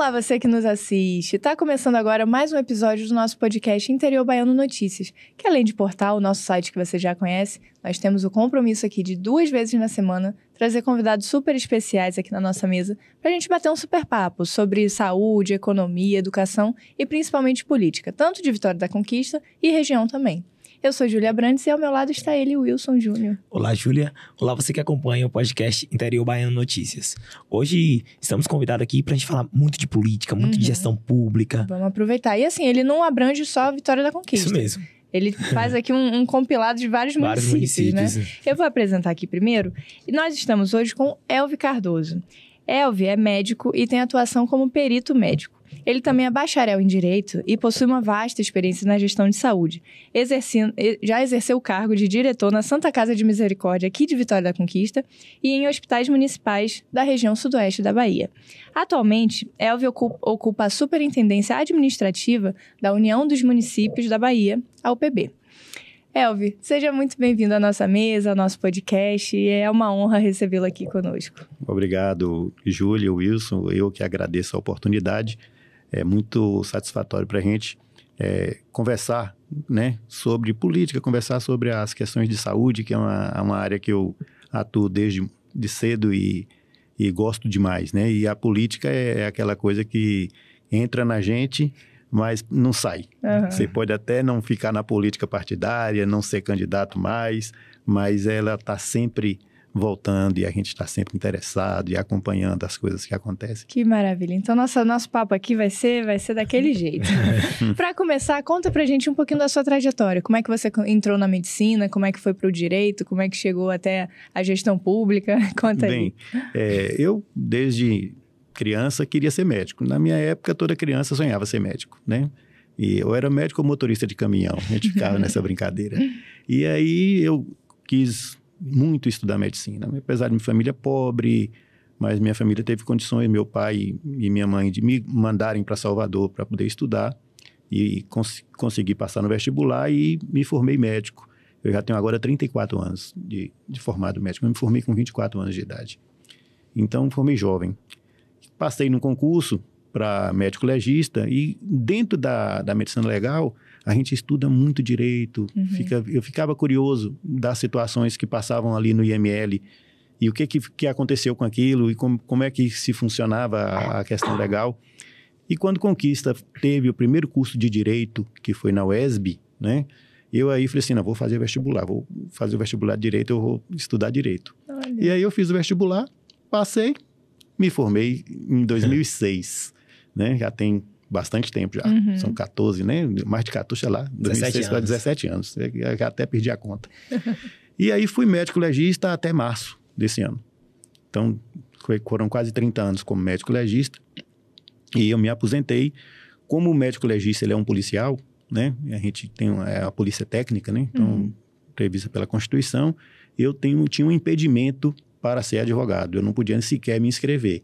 Olá, você que nos assiste. Está começando agora mais um episódio do nosso podcast Interior Baiano Notícias, que além de portal, o nosso site que você já conhece, nós temos o compromisso aqui de 2 vezes na semana trazer convidados super especiais aqui na nossa mesa para a gente bater um super papo sobre saúde, economia, educação e principalmente política, tanto de Vitória da Conquista e região também. Eu sou Júlia Brandes e ao meu lado está ele, Wilson Júnior. Olá, Júlia. Olá, você que acompanha o podcast Interior Baiano Notícias. Hoje estamos convidados aqui para a gente falar muito de política, muito de gestão pública. Vamos aproveitar. E assim, ele não abrange só a Vitória da Conquista. Isso mesmo. Ele faz aqui um compilado de vários municípios, né? Eu vou apresentar aqui primeiro. E nós estamos hoje com Elvi Cardoso. Elvi é médico e tem atuação como perito médico. Ele também é bacharel em Direito e possui uma vasta experiência na gestão de saúde. Já exerceu o cargo de diretor na Santa Casa de Misericórdia, aqui de Vitória da Conquista, e em hospitais municipais da região sudoeste da Bahia. Atualmente, Elvi ocupa a superintendência administrativa da União dos Municípios da Bahia, a UPB. Elvi, seja muito bem-vindo à nossa mesa, ao nosso podcast, e é uma honra recebê-lo aqui conosco. Obrigado, Júlia, Wilson, eu que agradeço a oportunidade. É muito satisfatório para a gente conversar, né, sobre política, conversar sobre as questões de saúde, que é uma área que eu atuo desde de cedo e gosto demais, né? E a política é aquela coisa que entra na gente, mas não sai. Uhum. Você pode até não ficar na política partidária, não ser candidato mais, mas ela está sempre voltando e a gente está sempre interessado e acompanhando as coisas que acontecem. Que maravilha. Então, nosso papo aqui vai ser daquele jeito. Para começar, conta pra gente um pouquinho da sua trajetória. Como é que você entrou na medicina? Como é que foi para o direito? Como é que chegou até a gestão pública? Conta aí. Eu, desde criança, queria ser médico. Na minha época, toda criança sonhava ser médico, né? E eu era médico ou motorista de caminhão. A gente ficava nessa brincadeira. E aí, eu quis muito estudar medicina, apesar de minha família pobre, mas minha família teve condições, meu pai e minha mãe, de me mandarem para Salvador para poder estudar e consegui passar no vestibular e me formei médico. Eu já tenho agora 34 anos de formado médico, eu me formei com 24 anos de idade. Então, formei jovem. Passei num concurso para médico legista e dentro da medicina legal, a gente estuda muito direito, eu ficava curioso das situações que passavam ali no IML e o que aconteceu com aquilo e como é que se funcionava a questão legal. E quando Conquista teve o primeiro curso de Direito, que foi na UESB, né? Eu aí falei assim, não, vou fazer o vestibular de Direito, eu vou estudar Direito. Olha. E aí eu fiz o vestibular, passei, me formei em 2006, né? Já tem bastante tempo já, são 14, né? Mais de 14, sei lá, 2006 para 17 anos, eu já até perdi a conta. E aí fui médico legista até março desse ano. Então, foram quase 30 anos como médico legista e eu me aposentei. Como o médico legista, ele é um policial, né? A gente tem a polícia técnica, né? Então, prevista pela Constituição, eu tinha um impedimento para ser advogado, eu não podia sequer me inscrever.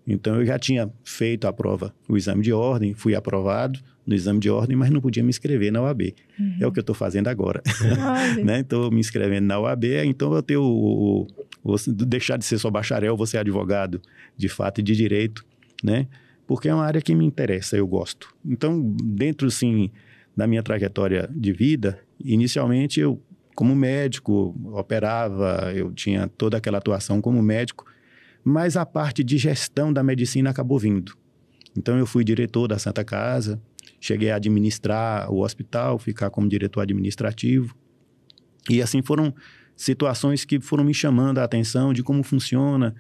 Então, eu já tinha feito a prova, o exame de ordem, fui aprovado no exame de ordem, mas não podia me inscrever na UAB. É o que eu estou fazendo agora. Né? Estou me inscrevendo na UAB, então vou deixar de ser só bacharel, vou ser advogado de fato e de direito, né? Porque é uma área que me interessa, eu gosto. Então, dentro, sim, da minha trajetória de vida, inicialmente eu, como médico, operava, eu tinha toda aquela atuação como médico, mas a parte de gestão da medicina acabou vindo. Então, eu fui diretor da Santa Casa, cheguei a administrar o hospital, ficar como diretor administrativo. E assim foram situações que foram me chamando a atenção de como funciona,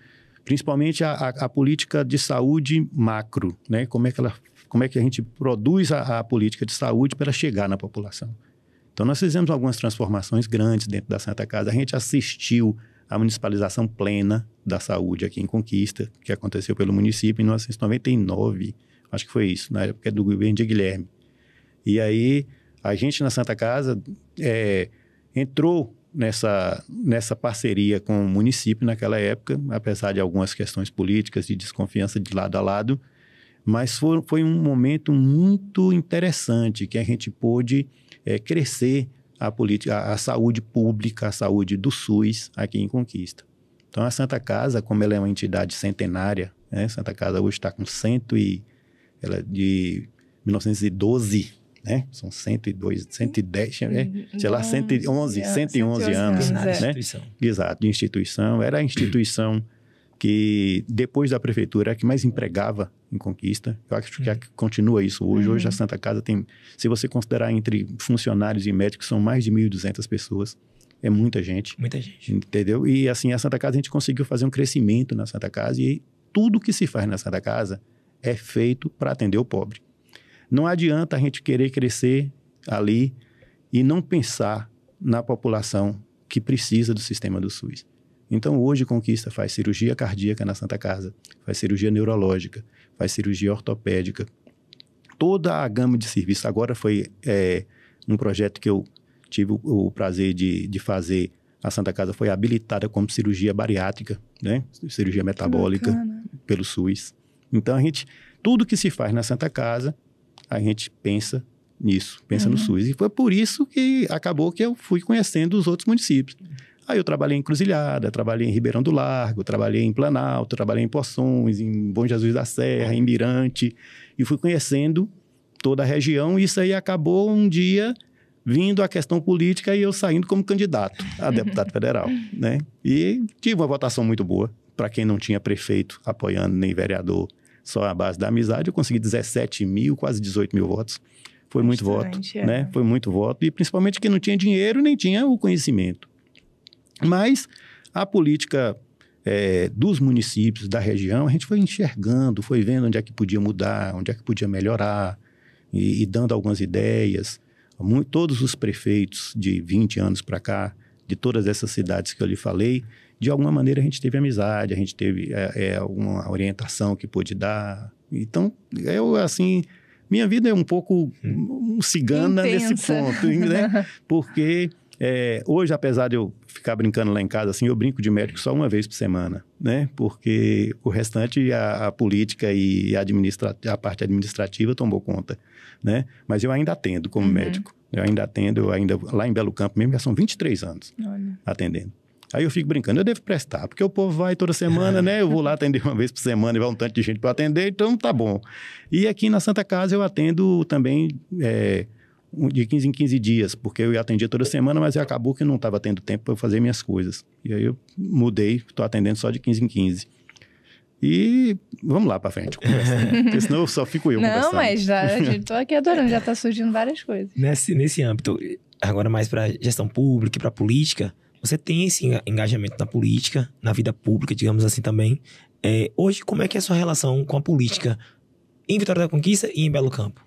principalmente a política de saúde macro, né? Como é que a gente produz a política de saúde para chegar na população. Então, nós fizemos algumas transformações grandes dentro da Santa Casa. A gente assistiu a municipalização plena da saúde aqui em Conquista, que aconteceu pelo município em 1999, acho que foi isso, na época do governo de Guilherme. E aí, a gente na Santa Casa entrou nessa parceria com o município naquela época, apesar de algumas questões políticas de desconfiança de lado a lado, mas foi um momento muito interessante que a gente pôde crescer a saúde pública, a saúde do SUS aqui em Conquista. Então, a Santa Casa, como ela é uma entidade centenária, né? Santa Casa hoje está com ela é de 1912, né? São 102, 110, sei lá, 111 anos, né? Exato, de instituição. Era a instituição que, depois da prefeitura, é a que mais empregava em Conquista. Eu acho que continua isso hoje. Hoje a Santa Casa tem, se você considerar entre funcionários e médicos, são mais de 1.200 pessoas. É muita gente. Muita gente. Entendeu? E assim, a Santa Casa, a gente conseguiu fazer um crescimento na Santa Casa e tudo que se faz na Santa Casa é feito para atender o pobre. Não adianta a gente querer crescer ali e não pensar na população que precisa do sistema do SUS. Então, hoje, Conquista faz cirurgia cardíaca na Santa Casa, faz cirurgia neurológica, faz cirurgia ortopédica. Toda a gama de serviços. Agora foi um projeto que eu tive o prazer de fazer. A Santa Casa foi habilitada como cirurgia bariátrica, né? Cirurgia metabólica pelo SUS. Então, tudo que se faz na Santa Casa, a gente pensa nisso, pensa no SUS. E foi por isso que acabou que eu fui conhecendo os outros municípios. Aí eu trabalhei em Encruzilhada, trabalhei em Ribeirão do Largo, trabalhei em Planalto, trabalhei em Poções, em Bom Jesus da Serra, em Mirante, e fui conhecendo toda a região. E isso aí acabou um dia vindo a questão política e eu saindo como candidato a deputado federal, né? E tive uma votação muito boa. Para quem não tinha prefeito apoiando, nem vereador, só a base da amizade, eu consegui 17 mil, quase 18 mil votos. Foi muito voto, né? Foi muito voto. E principalmente quem não tinha dinheiro nem tinha o conhecimento. Mas a política dos municípios, da região, a gente foi enxergando, foi vendo onde é que podia mudar, onde é que podia melhorar e dando algumas ideias. Todos os prefeitos de 20 anos para cá, de todas essas cidades que eu lhe falei, de alguma maneira a gente teve amizade, a gente teve alguma orientação que pôde dar. Então, minha vida é um pouco cigana nesse ponto, né? Porque hoje, apesar de eu ficar brincando lá em casa, assim, eu brinco de médico só uma vez por semana, né? Porque o restante, a política e a parte administrativa tomou conta, né? Mas eu ainda atendo como médico. Eu ainda atendo, lá em Belo Campo mesmo, já são 23 anos atendendo. Aí eu fico brincando, eu devo prestar, porque o povo vai toda semana, né? Eu vou lá atender uma vez por semana e vai um tanto de gente para atender, então tá bom. E aqui na Santa Casa eu atendo também de 15 em 15 dias, porque eu atendia toda semana, mas acabou que não estava tendo tempo para fazer minhas coisas. E aí eu mudei, estou atendendo só de 15 em 15. E vamos lá para frente, porque senão eu só fico conversando. Não, mas estou aqui adorando, já está surgindo várias coisas. Nesse âmbito, agora mais para gestão pública e para política, você tem esse engajamento na política, na vida pública, digamos assim também. Hoje, como é que é a sua relação com a política em Vitória da Conquista e em Belo Campo?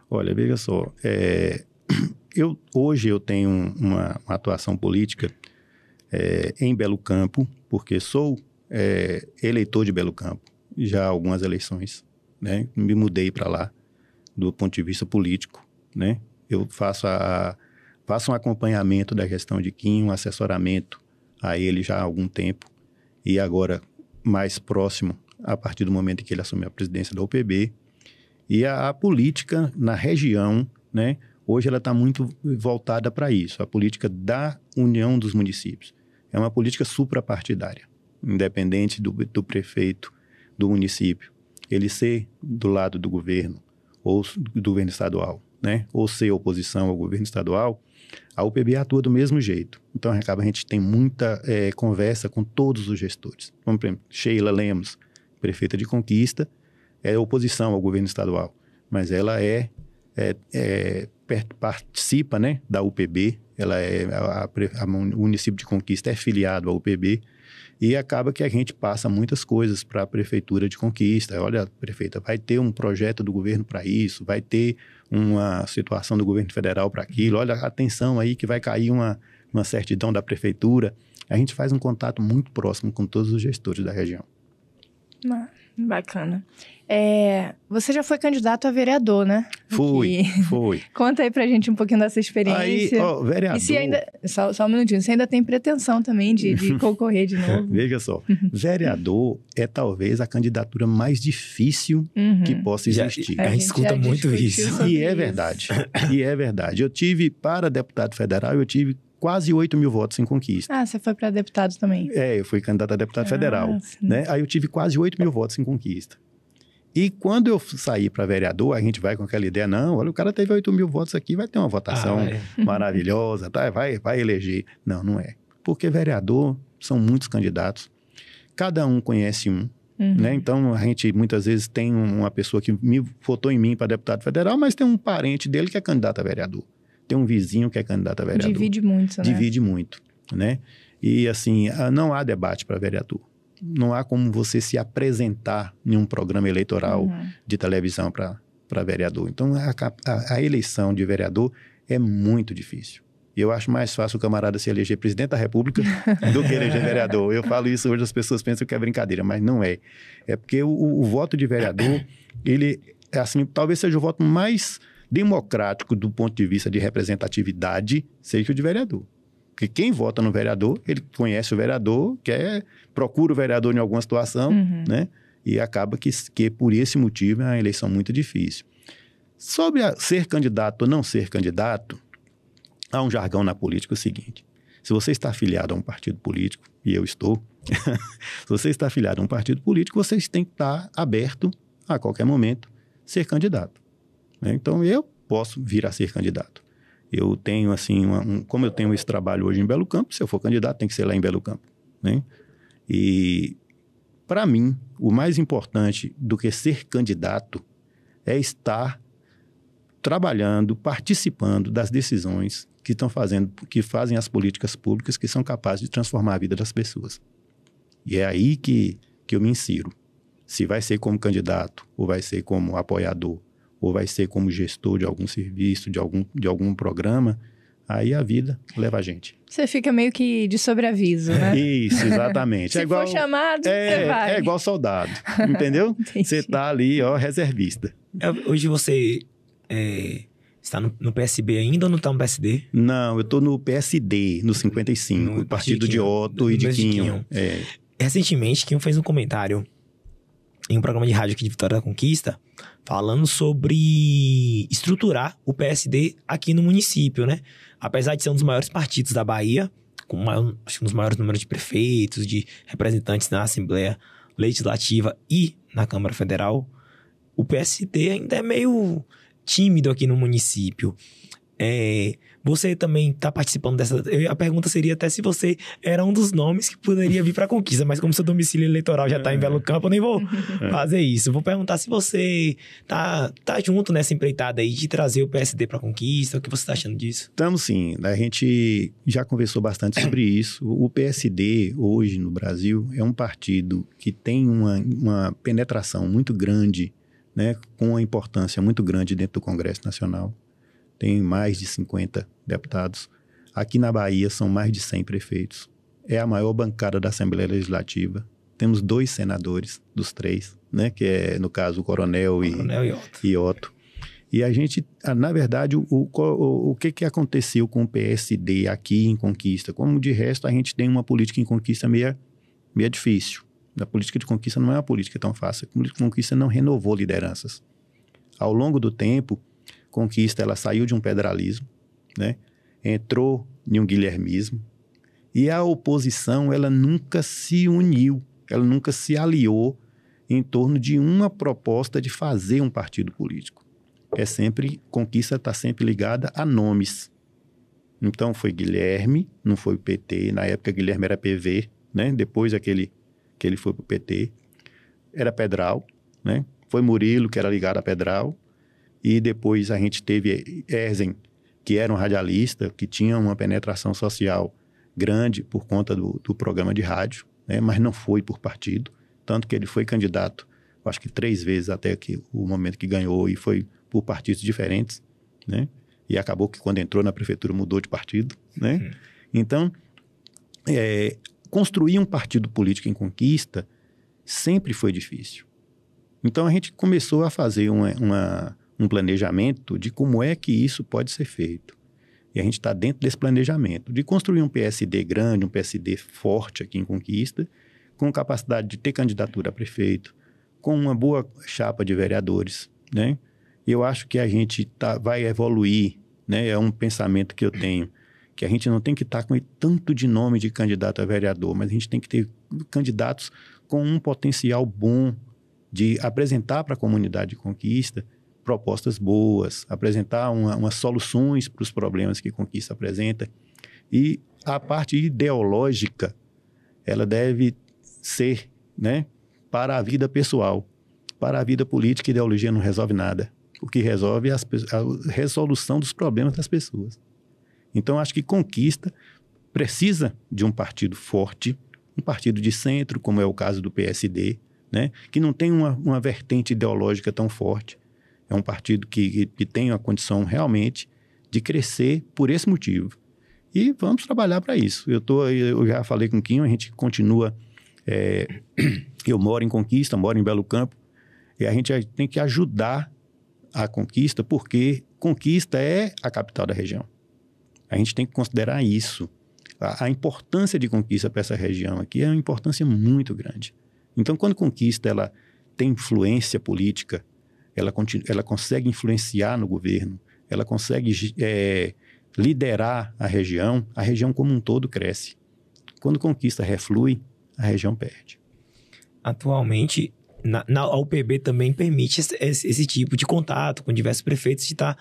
Olha, veja só, hoje eu tenho uma atuação política em Belo Campo, porque sou eleitor de Belo Campo, já há algumas eleições, né? Me mudei para lá, do ponto de vista político, né? Eu faço um acompanhamento da gestão de Quim, um assessoramento a ele já há algum tempo, e agora mais próximo, a partir do momento em que ele assumiu a presidência da UPB. E a política na região, né, hoje ela está muito voltada para isso, a política da união dos municípios. É uma política suprapartidária, independente do prefeito do município, ele ser do lado do governo, ou do governo estadual, né, ou ser oposição ao governo estadual, a UPB atua do mesmo jeito. Então, a gente tem muita conversa com todos os gestores. Como, por exemplo, Sheila Lemos, prefeita de Conquista, é oposição ao governo estadual, mas ela participa, né, da UPB, ela o município de Conquista é filiado à UPB, e acaba que a gente passa muitas coisas para a prefeitura de Conquista. Olha, prefeita, vai ter um projeto do governo para isso, vai ter uma situação do governo federal para aquilo, olha, atenção aí que vai cair uma certidão da prefeitura. A gente faz um contato muito próximo com todos os gestores da região. Bacana. Você já foi candidato a vereador, né? Fui. Conta aí pra gente um pouquinho dessa experiência. Aí, vereador... E se ainda... Só um minutinho. Você ainda tem pretensão também de concorrer de novo? Veja só. Vereador é talvez a candidatura mais difícil que possa existir. A gente escuta muito isso. E é verdade. Eu tive, para deputado federal, quase 8 mil votos em Conquista. Ah, você foi para deputado também? Eu fui candidato a deputado federal. Né? Aí eu tive quase 8 mil votos em Conquista. E quando eu saí para vereador, a gente vai com aquela ideia, não, olha, o cara teve 8 mil votos aqui, vai ter uma votação maravilhosa, tá? vai eleger. Não, não é. Porque vereador são muitos candidatos, cada um conhece um, né? Então, a gente muitas vezes tem uma pessoa que votou em mim para deputado federal, mas tem um parente dele que é candidato a vereador. Tem um vizinho que é candidato a vereador. Divide muito, né? Divide muito, né? E, assim, não há debate para vereador. Não há como você se apresentar em um programa eleitoral de televisão para vereador. Então, a eleição de vereador é muito difícil. E eu acho mais fácil o camarada se eleger presidente da República do que eleger vereador. Eu falo isso hoje, as pessoas pensam que é brincadeira, mas não é. É porque o voto de vereador, ele, assim, talvez seja o voto mais democrático do ponto de vista de representatividade, seja o de vereador. Porque quem vota no vereador, ele conhece o vereador, procura o vereador em alguma situação, né? E acaba que por esse motivo é uma eleição muito difícil. Sobre ser candidato ou não ser candidato, há um jargão na política o seguinte: se você está afiliado a um partido político, e eu estou, se você está afiliado a um partido político, você tem que estar aberto a qualquer momento ser candidato, né? Então, eu posso vir a ser candidato. Eu tenho, assim, como eu tenho esse trabalho hoje em Belo Campo, se eu for candidato, tem que ser lá em Belo Campo, né? E, para mim, o mais importante do que ser candidato é estar trabalhando, participando das decisões que fazem as políticas públicas que são capazes de transformar a vida das pessoas. E é aí que eu me insiro. Se vai ser como candidato, ou vai ser como apoiador, ou vai ser como gestor de algum serviço, de algum programa, aí a vida leva a gente. Você fica meio que de sobreaviso, né? Isso, exatamente. Se for chamado, você vai. É igual soldado, entendeu? Você está ali, reservista. Hoje você está no PSB ainda ou não está no PSD? Não, eu estou no PSD, no 55, no partido de Otto e de Quinho. Recentemente, Quinho fez um comentário em um programa de rádio aqui de Vitória da Conquista, falando sobre estruturar o PSD aqui no município, né? Apesar de ser um dos maiores partidos da Bahia, com acho que um dos maiores números de prefeitos, de representantes na Assembleia Legislativa e na Câmara Federal, o PSD ainda é meio tímido aqui no município. Você também está participando dessa... A pergunta seria até se você era um dos nomes que poderia vir para a Conquista, mas como seu domicílio eleitoral já está em Belo Campo, eu nem vou fazer isso. Vou perguntar se você tá junto nessa empreitada aí de trazer o PSD para a Conquista. O que você está achando disso? Estamos sim. A gente já conversou bastante sobre isso. O PSD, hoje no Brasil, é um partido que tem uma penetração muito grande, né, com uma importância muito grande dentro do Congresso Nacional. Tem mais de 50 deputados. Aqui na Bahia são mais de 100 prefeitos. É a maior bancada da Assembleia Legislativa. Temos 2 senadores dos 3, né? Que é, no caso, o Coronel e Otto. E a gente, na verdade, o que aconteceu com o PSD aqui em Conquista? Como de resto, a gente tem uma política em Conquista meio difícil. A política de Conquista não é uma política tão fácil. A política de Conquista não renovou lideranças. Ao longo do tempo, Conquista, ela saiu de um federalismo, né? Entrou em um guilhermismo, e a oposição, ela nunca se uniu, ela nunca se aliou em torno de uma proposta de fazer um partido político. Conquista está sempre ligada a nomes. Então, foi Guilherme, não foi o PT, na época Guilherme era PV, né? Depois que ele foi para o PT, era Pedral, né? Foi Murilo, que era ligado a Pedral, e depois a gente teve Erzen, que era um radialista, que tinha uma penetração social grande por conta do programa de rádio, né? Mas não foi por partido, tanto que ele foi candidato, acho que 3 vezes até o momento que ganhou, e foi por partidos diferentes, né? E acabou que quando entrou na prefeitura mudou de partido, né? Então, construir um partido político em Conquista sempre foi difícil. Então, a gente começou a fazer um planejamento de como é que isso pode ser feito. E a gente está dentro desse planejamento, de construir um PSD grande, um PSD forte aqui em Conquista, com capacidade de ter candidatura a prefeito, com uma boa chapa de vereadores, né? E eu acho que a gente vai evoluir, né? É um pensamento que eu tenho, que a gente não tem que estar com tanto de nome de candidato a vereador, mas a gente tem que ter candidatos com um potencial bom de apresentar para a comunidade de Conquista propostas boas, apresentar umas soluções para os problemas que Conquista apresenta. E a parte ideológica, ela deve ser, né, para a vida pessoal. Para a vida política, ideologia não resolve nada. O que resolve é a resolução dos problemas das pessoas. Então, acho que Conquista precisa de um partido forte, um partido de centro, como é o caso do PSD, né, que não tem uma vertente ideológica tão forte. É um partido que tem a condição realmente de crescer por esse motivo. E vamos trabalhar para isso. Eu já falei com o Quinho, a gente continua... eu moro em Conquista, moro em Belo Campo, e a gente tem que ajudar a Conquista, porque Conquista é a capital da região. A gente tem que considerar isso. A importância de Conquista para essa região aqui é uma importância muito grande. Então, quando Conquista ela tem influência política, ela consegue influenciar no governo, ela consegue liderar a região como um todo cresce. Quando Conquista reflui, a região perde. Atualmente, a UPB também permite esse tipo de contato com diversos prefeitos de estar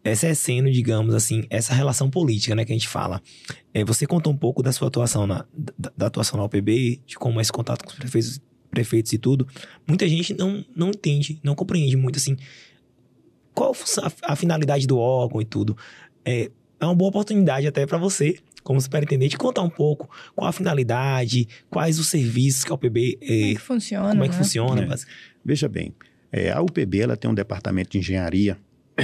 exercendo, digamos assim, essa relação política, né, que a gente fala. Você contou um pouco da sua atuação da atuação na UPB, de como é esse contato com os prefeitos e tudo. Muita gente não entende, não compreende muito, assim, qual a finalidade do órgão e tudo. É uma boa oportunidade até para você, como superintendente, contar um pouco qual a finalidade, quais os serviços que a UPB... como é que funciona, como é que funciona, Veja bem, a UPB ela tem um departamento de engenharia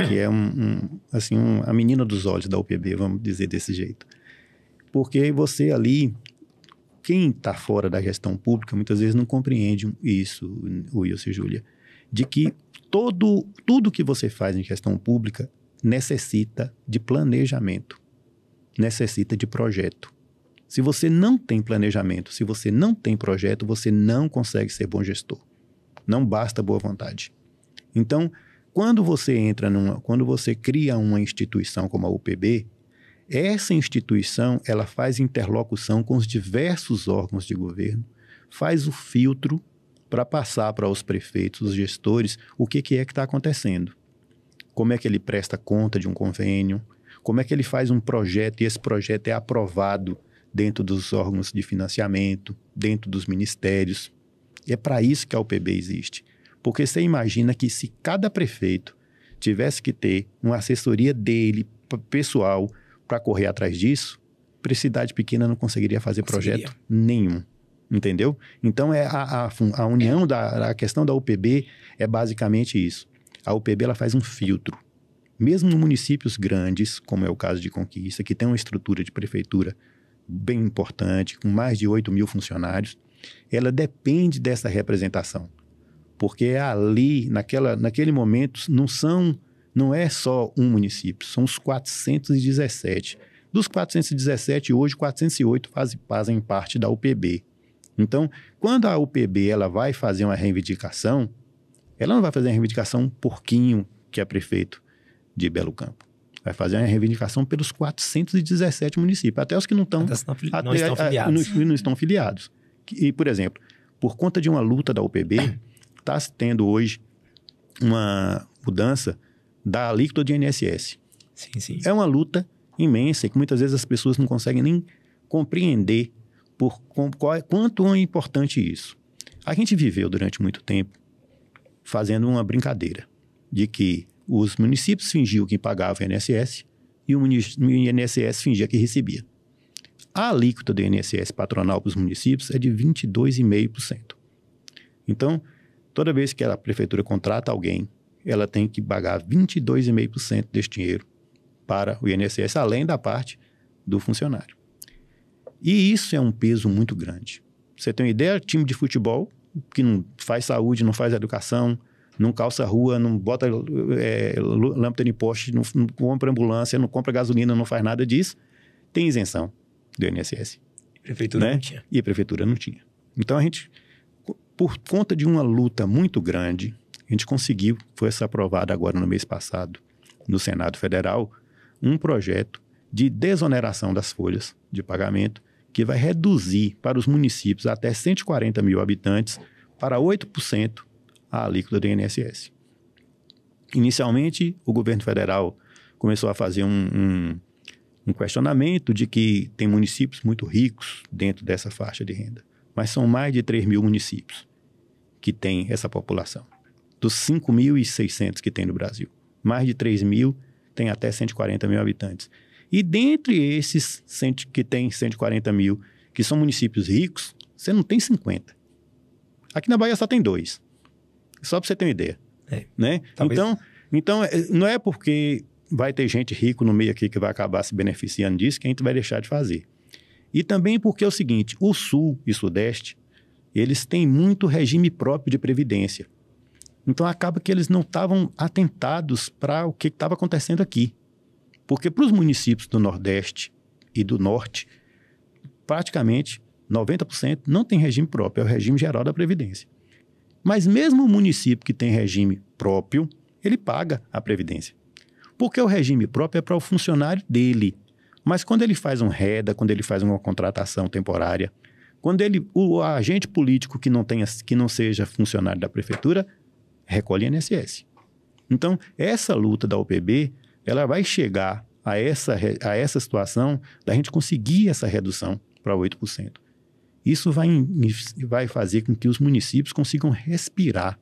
que é a menina dos olhos da UPB, vamos dizer desse jeito. Porque você ali, quem está fora da gestão pública, muitas vezes não compreende isso, Wilson e Júlia, de que tudo que você faz em gestão pública necessita de planejamento, necessita de projeto. Se você não tem planejamento, se você não tem projeto, você não consegue ser bom gestor. Não basta boa vontade. Então, quando você cria uma instituição como a UPB, essa instituição ela faz interlocução com os diversos órgãos de governo, faz o filtro para passar para os prefeitos, os gestores, o que é que está acontecendo. Como é que ele presta conta de um convênio, como é que ele faz um projeto e esse projeto é aprovado dentro dos órgãos de financiamento, dentro dos ministérios. E é para isso que a UPB existe. Porque você imagina que se cada prefeito tivesse que ter uma assessoria dele, pessoal, para correr atrás disso, para cidade pequena não conseguiria fazer projeto nenhum. Entendeu? Então, a união a questão da UPB é basicamente isso. A UPB ela faz um filtro. Mesmo em municípios grandes, como é o caso de Conquista, que tem uma estrutura de prefeitura bem importante, com mais de 8 mil funcionários, ela depende dessa representação. Porque ali, naquele momento, não é só um município, são os 417. Dos 417, hoje, 408 fazem parte da UPB. Então, quando a UPB ela vai fazer uma reivindicação, ela não vai fazer uma reivindicação por Quinho, que é prefeito de Belo Campo. Vai fazer uma reivindicação pelos 417 municípios, até os que não estão filiados. E, por exemplo, por conta de uma luta da UPB, está tendo hoje uma mudança da alíquota de INSS. Sim. É uma luta imensa e que muitas vezes as pessoas não conseguem nem compreender quanto é importante isso. A gente viveu durante muito tempo fazendo uma brincadeira de que os municípios fingiam que pagavam o INSS e o INSS fingia que recebia. A alíquota do INSS patronal para os municípios é de 22,5%. Então, toda vez que a prefeitura contrata alguém, ela tem que pagar 22,5% desse dinheiro para o INSS, além da parte do funcionário. E isso é um peso muito grande. Você tem uma ideia? Time de futebol que não faz saúde, não faz educação, não calça rua, não bota lâmpada de poste, não compra ambulância, não compra gasolina, não faz nada disso, tem isenção do INSS. E a prefeitura não tinha. E a prefeitura não tinha. Então, a gente, por conta de uma luta muito grande, a gente conseguiu, foi aprovado agora no mês passado, no Senado Federal, um projeto de desoneração das folhas de pagamento que vai reduzir para os municípios até 140 mil habitantes para 8% a alíquota do INSS. Inicialmente, o governo federal começou a fazer um questionamento de que tem municípios muito ricos dentro dessa faixa de renda. Mas são mais de 3 mil municípios que têm essa população. Dos 5.600 que tem no Brasil, mais de 3 mil tem até 140 mil habitantes. E dentre esses que tem 140 mil, que são municípios ricos, você não tem 50. Aqui na Bahia só tem 2. Só para você ter uma ideia. Né? Então, não é porque vai ter gente rica no meio aqui que vai acabar se beneficiando disso que a gente vai deixar de fazer. E também porque é o seguinte, o Sul e Sudeste, eles têm muito regime próprio de previdência. Então, acaba que eles não estavam atentados para o que estava acontecendo aqui. Porque para os municípios do Nordeste e do Norte, praticamente 90% não tem regime próprio, é o regime geral da Previdência. Mas mesmo o município que tem regime próprio, ele paga a Previdência. Porque o regime próprio é para o funcionário dele. Mas quando ele faz um REDA, quando ele faz uma contratação temporária, quando o agente político que não seja funcionário da prefeitura, recolhe INSS. Então, essa luta da UPB, ela vai chegar a essa situação da gente conseguir essa redução para 8%. Isso vai fazer com que os municípios consigam respirar.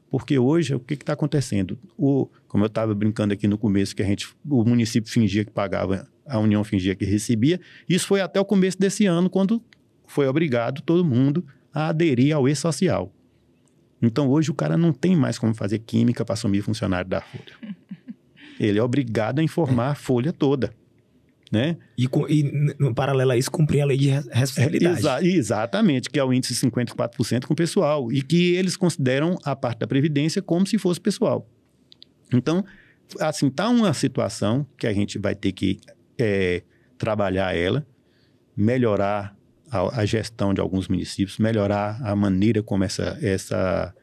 Porque hoje, o que está acontecendo? Como eu estava brincando aqui no começo, que o município fingia que pagava, a União fingia que recebia. Isso foi até o começo desse ano, quando foi obrigado todo mundo a aderir ao E-Social. Então, hoje, o cara não tem mais como fazer química para assumir funcionário da Folha. Ele é obrigado a informar a Folha toda. Né? E no paralelo a isso, cumprir a lei de responsabilidade. Exatamente, que é o índice de 54% com o pessoal. E que eles consideram a parte da Previdência como se fosse pessoal. Então, assim, está uma situação que a gente vai ter que trabalhar ela, melhorar a gestão de alguns municípios, melhorar a maneira como essa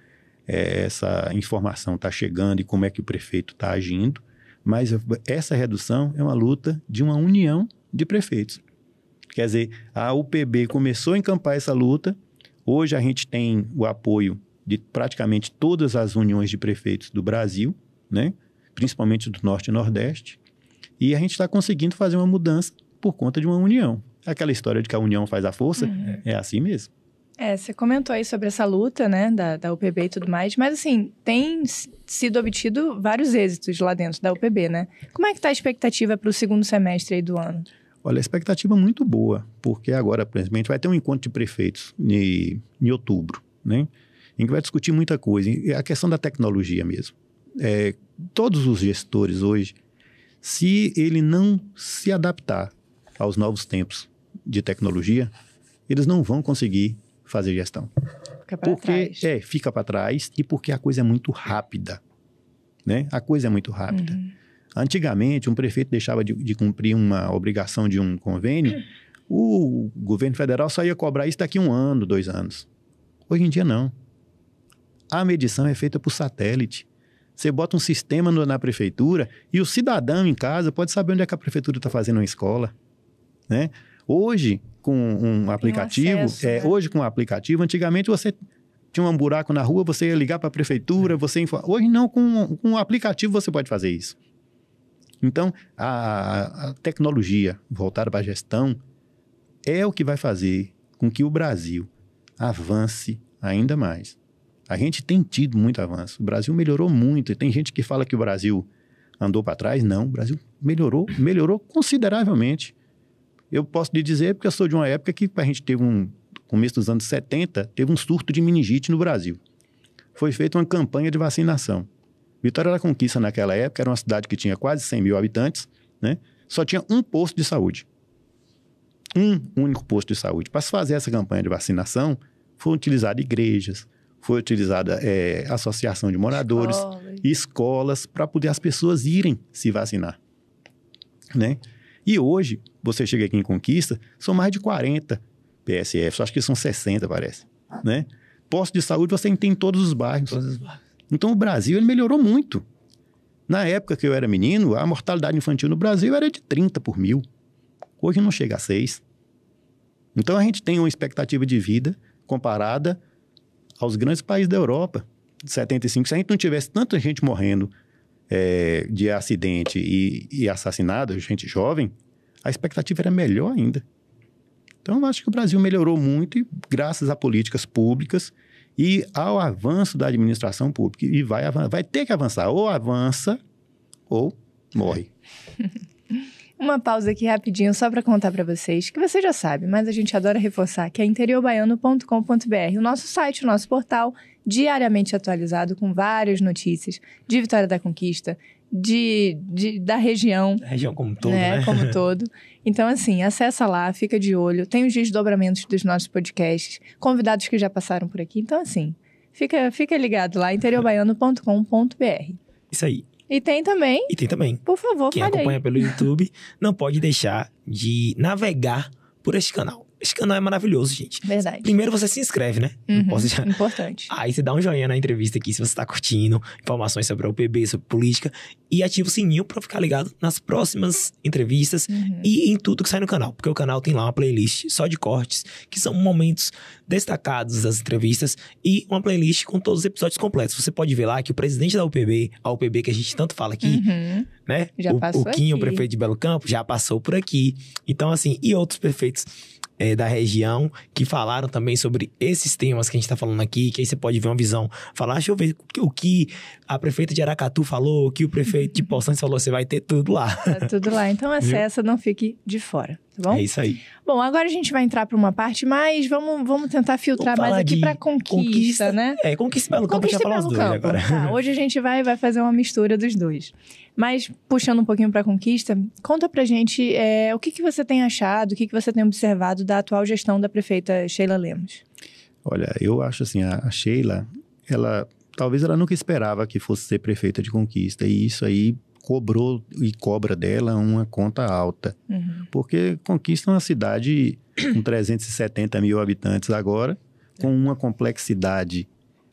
informação está chegando e como é que o prefeito está agindo. Mas essa redução é uma luta de uma união de prefeitos. Quer dizer, a UPB começou a encampar essa luta. Hoje a gente tem o apoio de praticamente todas as uniões de prefeitos do Brasil, né? Principalmente do Norte e Nordeste. E a gente está conseguindo fazer uma mudança por conta de uma união. Aquela história de que a união faz a força, é assim mesmo. Você comentou aí sobre essa luta, né, da UPB e tudo mais, mas assim, tem sido obtido vários êxitos lá dentro da UPB, né? Como é que está a expectativa para o segundo semestre aí do ano? Olha, a expectativa é muito boa, porque agora, por exemplo, a gente vai ter um encontro de prefeitos em outubro, né? Em que vai discutir muita coisa, a questão da tecnologia mesmo. Todos os gestores hoje, se ele não se adaptar aos novos tempos de tecnologia, eles não vão conseguir fazer gestão. Fica para trás. Fica para trás e porque a coisa é muito rápida, né? A coisa é muito rápida. Antigamente, um prefeito deixava de cumprir uma obrigação de um convênio, o governo federal só ia cobrar isso daqui 1 ano, 2 anos. Hoje em dia, não. A medição é feita por satélite. Você bota um sistema na prefeitura e o cidadão em casa pode saber onde é que a prefeitura está fazendo uma escola, né? Hoje, com um aplicativo, hoje com um aplicativo, antigamente você tinha um buraco na rua, você ia ligar para a prefeitura, hoje não, com um aplicativo você pode fazer isso. Então, a tecnologia voltada para a gestão é o que vai fazer com que o Brasil avance ainda mais. A gente tem tido muito avanço, o Brasil melhorou muito, e tem gente que fala que o Brasil andou para trás, não, o Brasil melhorou consideravelmente. Eu posso lhe dizer, porque eu sou de uma época que a gente teve começo dos anos 70, teve um surto de meningite no Brasil. Foi feita uma campanha de vacinação. Vitória da Conquista, naquela época, era uma cidade que tinha quase 100 mil habitantes, né? Só tinha um posto de saúde. Um único posto de saúde. Para se fazer essa campanha de vacinação, foram utilizadas igrejas, foi utilizada associação de moradores, escolas, para poder as pessoas irem se vacinar, né? E hoje, você chega aqui em Conquista, são mais de 40 PSFs, acho que são 60, parece, né? Posto de saúde você tem em todos os bairros. Então, o Brasil ele melhorou muito. Na época que eu era menino, a mortalidade infantil no Brasil era de 30 por 1000. Hoje não chega a 6. Então, a gente tem uma expectativa de vida comparada aos grandes países da Europa. 75, se a gente não tivesse tanta gente morrendo de acidente e assassinado, gente jovem, a expectativa era melhor ainda. Então, eu acho que o Brasil melhorou muito e graças a políticas públicas e ao avanço da administração pública. E vai ter que avançar. Ou avança ou morre. Uma pausa aqui rapidinho só para contar para vocês, que você já sabe, mas a gente adora reforçar, que é interiobaiano.com.br, o nosso site, o nosso portal, diariamente atualizado com várias notícias de Vitória da Conquista, da região. Da região como todo, né? Como todo. Então, assim, acessa lá, fica de olho, tem os desdobramentos dos nossos podcasts, convidados que já passaram por aqui. Então, assim, fica ligado lá, interiobaiano.com.br. Isso aí. E tem também. Por favor, quem fale aí. acompanha pelo YouTube não pode deixar de navegar por este canal. Esse canal é maravilhoso, gente. Verdade. Primeiro você se inscreve, né? Importante. Aí você dá um joinha na entrevista aqui, se você tá curtindo, informações sobre a UPB, sobre política. E ativa o sininho pra ficar ligado nas próximas entrevistas e em tudo que sai no canal. Porque o canal tem lá uma playlist só de cortes, que são momentos destacados das entrevistas. E uma playlist com todos os episódios completos. Você pode ver lá que o presidente da UPB, a UPB que a gente tanto fala aqui, né? Já passou o Quinho, aqui. o prefeito de Belo Campo, já passou por aqui. Então, assim, e outros prefeitos da região, que falaram também sobre esses temas que a gente tá falando aqui, que aí você pode ver uma visão, falar, deixa eu ver o que a prefeita de Aracatu falou, o que o prefeito de Poções falou, você vai ter tudo lá. Tá tudo lá, então acessa, não fique de fora, tá bom? É isso aí. Bom, agora a gente vai entrar para uma parte, mas vamos tentar filtrar mais aqui para conquista, né? Conquista Belo Campo, a gente vai falar os dois agora. Tá, hoje a gente vai fazer uma mistura dos dois. Mas, puxando um pouquinho para a conquista, conta pra gente o que você tem achado, o que você tem observado da atual gestão da prefeita Sheila Lemos. Olha, eu acho assim, a Sheila, talvez ela nunca esperava que fosse ser prefeita de Conquista, e isso aí cobrou e cobra dela uma conta alta. Porque Conquista é uma cidade com 370 mil habitantes agora, com uma complexidade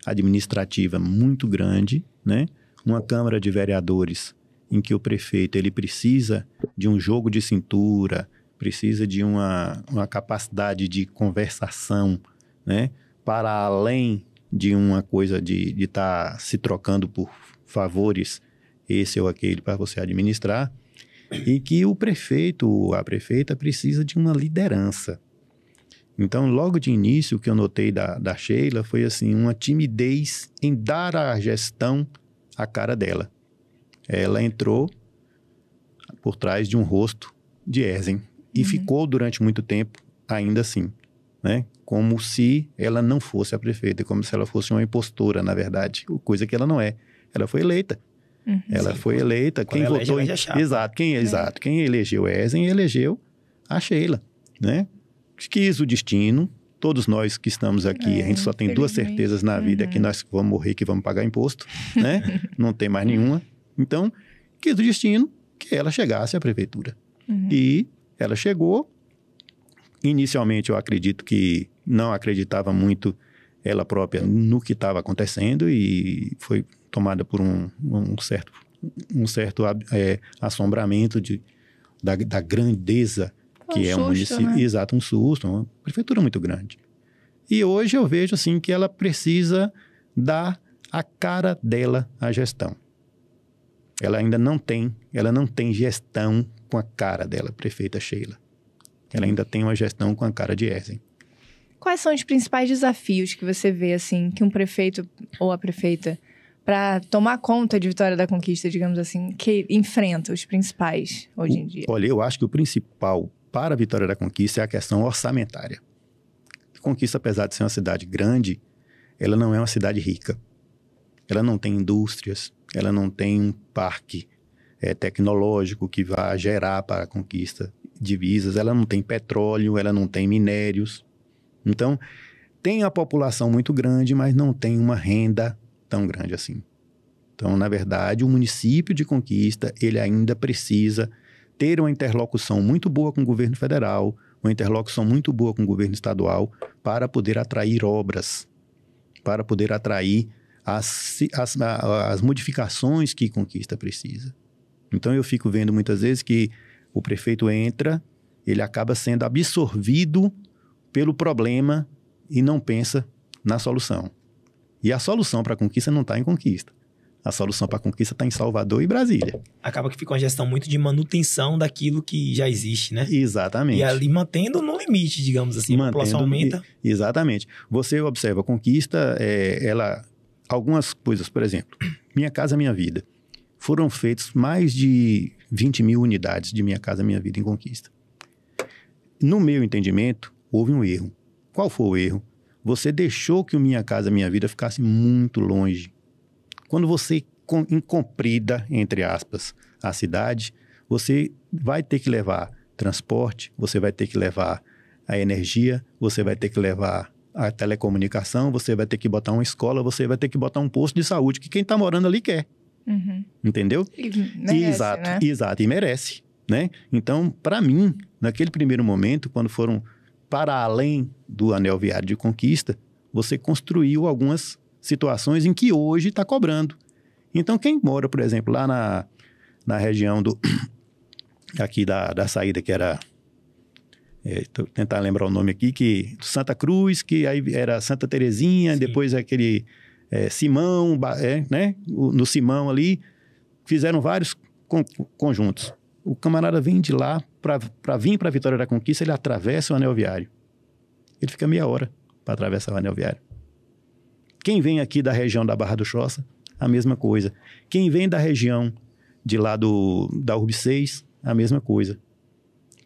administrativa muito grande, né? Uma Câmara de Vereadores em que o prefeito ele precisa de um jogo de cintura, precisa de uma capacidade de conversação, né? Para além de uma coisa de estar se trocando por favores, esse ou aquele, para você administrar, e que o prefeito ou a prefeita precisa de uma liderança. Então, logo de início, o que eu notei da Sheila foi assim, uma timidez em dar à gestão a cara dela. Ela entrou por trás de um rosto de Ezen e ficou durante muito tempo ainda assim, né? Como se ela não fosse a prefeita, como se ela fosse uma impostora, na verdade, coisa que ela não é. Ela foi eleita. Ela foi eleita. Quem votou em... Exato. Quem elegeu Ezen elegeu a Sheila, né? Quis o destino. Todos nós que estamos aqui, a gente só tem duas certezas na vida, que nós vamos morrer, que vamos pagar imposto, né? Não tem mais nenhuma. Então, quis o destino que ela chegasse à prefeitura. E ela chegou. Inicialmente, eu acredito que não acreditava muito ela própria no que estava acontecendo e foi tomada por um certo assombramento da grandeza que é um município. Né? Exato, um susto, uma prefeitura muito grande. E hoje eu vejo assim que ela precisa dar a cara dela à gestão. Ela ainda não tem gestão com a cara dela, prefeita Sheila. Ela ainda tem uma gestão com a cara de Ezen. Quais são os principais desafios que você vê, assim, que um prefeito ou a prefeita, para tomar conta de Vitória da Conquista, digamos assim, que enfrenta os principais hoje em dia? Olha, eu acho que o principal para a Vitória da Conquista é a questão orçamentária. Conquista, apesar de ser uma cidade grande, ela não é uma cidade rica. Ela não tem indústrias, ela não tem um parque tecnológico que vá gerar para a Conquista divisas, ela não tem petróleo, ela não tem minérios. Então, tem a população muito grande, mas não tem uma renda tão grande assim. Então, na verdade, o município de Conquista, ele ainda precisa ter uma interlocução muito boa com o governo federal, uma interlocução muito boa com o governo estadual, para poder atrair obras, para poder atrair as modificações que Conquista precisa. Então, eu fico vendo muitas vezes que o prefeito entra, ele acaba sendo absorvido pelo problema e não pensa na solução. E a solução para a conquista não está em Conquista. A solução para a conquista está em Salvador e Brasília. Acaba que fica uma gestão muito de manutenção daquilo que já existe, né? Exatamente. E ali mantendo no limite, digamos assim, a população aumenta. Exatamente. Você observa, a conquista, algumas coisas, por exemplo, Minha Casa Minha Vida. Foram feitas mais de 20 mil unidades de Minha Casa Minha Vida em conquista. No meu entendimento, houve um erro. Qual foi o erro? Você deixou que o Minha Casa Minha Vida ficasse muito longe. Quando você comprida, entre aspas, a cidade, você vai ter que levar transporte, você vai ter que levar a energia, você vai ter que levar a telecomunicação, você vai ter que botar uma escola, você vai ter que botar um posto de saúde que quem está morando ali quer. Uhum. Entendeu? E merece, exato, né? Exato, e merece, né? Então, para mim, naquele primeiro momento, quando foram para além do anel viário de conquista, você construiu algumas situações em que hoje está cobrando. Então, quem mora, por exemplo, lá na região aqui da saída, que era... Estou tentando lembrar o nome aqui, que Santa Cruz, que aí era Santa Terezinha, sim, depois aquele Simão, né? No Simão ali, fizeram vários conjuntos. O camarada vem de lá para vir para a Vitória da Conquista, ele atravessa o anel viário. Ele fica meia hora para atravessar o anel viário. Quem vem aqui da região da Barra do Choça, a mesma coisa. Quem vem da região de lá da Urb 6, a mesma coisa.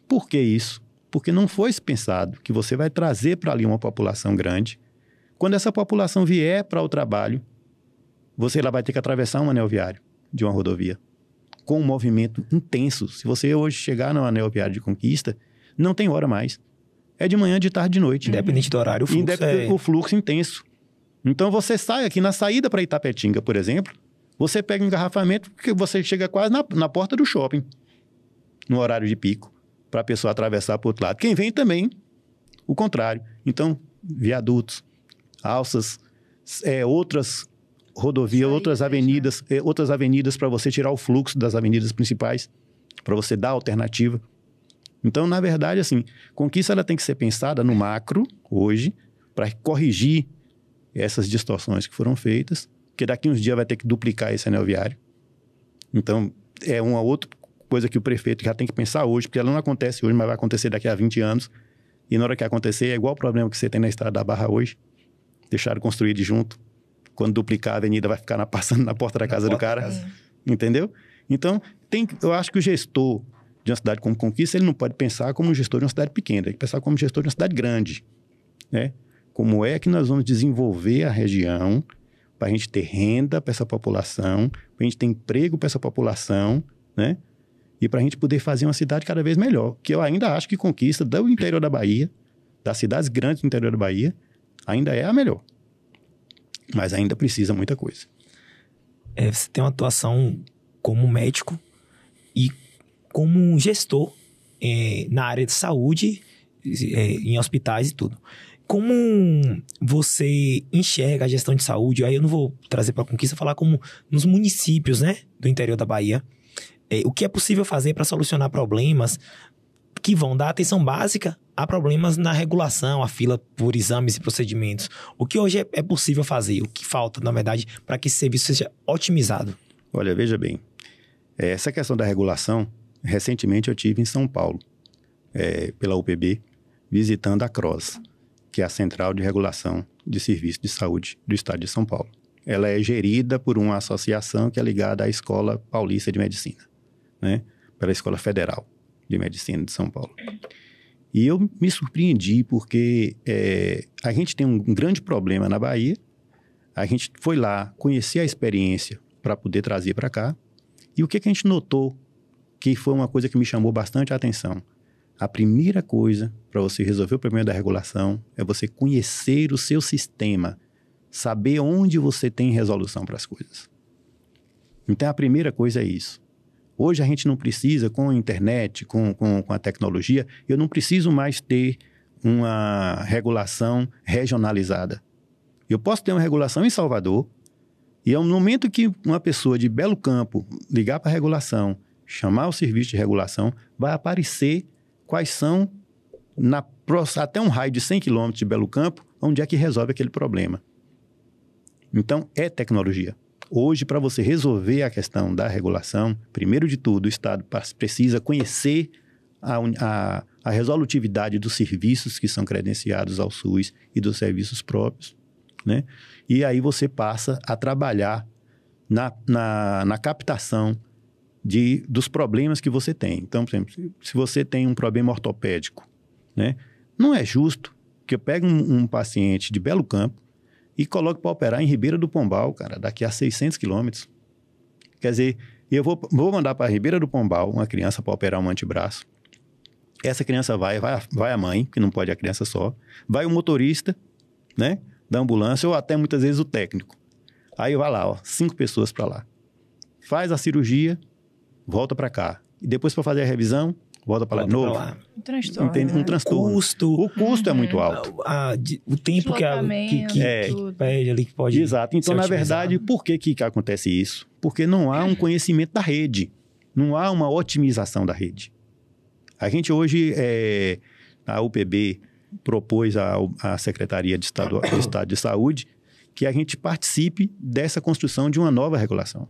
Por que isso? Porque não foi pensado que você vai trazer para ali uma população grande. Quando essa população vier para o trabalho, você lá vai ter que atravessar um anel viário de uma rodovia, com um movimento intenso. Se você hoje chegar no anel viário de Conquista, não tem hora mais. É de manhã, de tarde, de noite. Independente do horário, o fluxo intenso. Então, você sai aqui na saída para Itapetinga, por exemplo, você pega um engarrafamento que você chega quase na porta do shopping, no horário de pico, para a pessoa atravessar para o outro lado. Quem vem também, o contrário. Então, viadutos, alças, outras rodovias, outras avenidas para você tirar o fluxo das avenidas principais, para você dar alternativa. Então, na verdade, assim, conquista ela tem que ser pensada no macro, hoje, para corrigir essas distorções que foram feitas, porque daqui uns dias vai ter que duplicar esse anel viário. Então, é uma outra coisa que o prefeito já tem que pensar hoje, porque ela não acontece hoje, mas vai acontecer daqui a 20 anos. E na hora que acontecer, é igual o problema que você tem na Estrada da Barra hoje. Deixaram construir de junto. Quando duplicar a avenida, vai ficar passando na porta da casa do cara. Entendeu? Então, eu acho que o gestor de uma cidade como Conquista, ele não pode pensar como um gestor de uma cidade pequena, ele tem que pensar como gestor de uma cidade grande, né? Como é que nós vamos desenvolver a região para a gente ter renda para essa população, para a gente ter emprego para essa população, né? E para a gente poder fazer uma cidade cada vez melhor. Que eu ainda acho que Conquista do interior da Bahia, das cidades grandes do interior da Bahia, ainda é a melhor. Mas ainda precisa muita coisa. Você tem uma atuação como médico e como gestor na área de saúde, em hospitais e tudo. Como você enxerga a gestão de saúde? Aí eu não vou trazer para a Conquista, falar como nos municípios, né, do interior da Bahia. O que é possível fazer para solucionar problemas que vão dar atenção básica a problemas na regulação, a fila por exames e procedimentos. O que hoje é possível fazer? O que falta, na verdade, para que esse serviço seja otimizado? Olha, veja bem. Essa questão da regulação, recentemente eu estive em São Paulo, pela UPB, visitando a CROSS, que é a Central de Regulação de Serviços de Saúde do Estado de São Paulo. Ela é gerida por uma associação que é ligada à Escola Paulista de Medicina, né? Pela Escola Federal de Medicina de São Paulo. E eu me surpreendi porque a gente tem um grande problema na Bahia. A gente foi lá conhecer a experiência para poder trazer para cá. E o que a gente notou, que foi uma coisa que me chamou bastante a atenção. A primeira coisa para você resolver o problema da regulação é você conhecer o seu sistema, saber onde você tem resolução para as coisas. Então, a primeira coisa é isso. Hoje a gente não precisa, com a internet, com a tecnologia, eu não preciso mais ter uma regulação regionalizada. Eu posso ter uma regulação em Salvador, e no momento que uma pessoa de Belo Campo ligar para a regulação, chamar o serviço de regulação, vai aparecer quais são, até um raio de 100 km de Belo Campo, onde é que resolve aquele problema. Então, é tecnologia. Hoje, para você resolver a questão da regulação, primeiro de tudo, o Estado precisa conhecer a resolutividade dos serviços que são credenciados ao SUS e dos serviços próprios, né? E aí você passa a trabalhar na captação dos problemas que você tem. Então, por exemplo, se você tem um problema ortopédico, né? Não é justo que eu pegue um paciente de Belo Campo e coloque para operar em Ribeira do Pombal, cara, daqui a 600 quilômetros. Quer dizer, eu vou mandar para Ribeira do Pombal uma criança para operar um antebraço. Essa criança vai a mãe, que não pode a criança só, vai o motorista, né, da ambulância ou até muitas vezes o técnico. Aí vai lá, 5 pessoas para lá. Faz a cirurgia, volta para cá. E depois para fazer a revisão, volta para lá de novo. Um transtorno. Um transtorno. O custo é muito alto. O tempo que perde ali, que pode... Exato. Então, na verdade, por que acontece isso? Porque não há um conhecimento da rede. Não há uma otimização da rede. A gente hoje, a UPB propôs à Secretaria de Estado de Saúde que a gente participe dessa construção de uma nova regulação.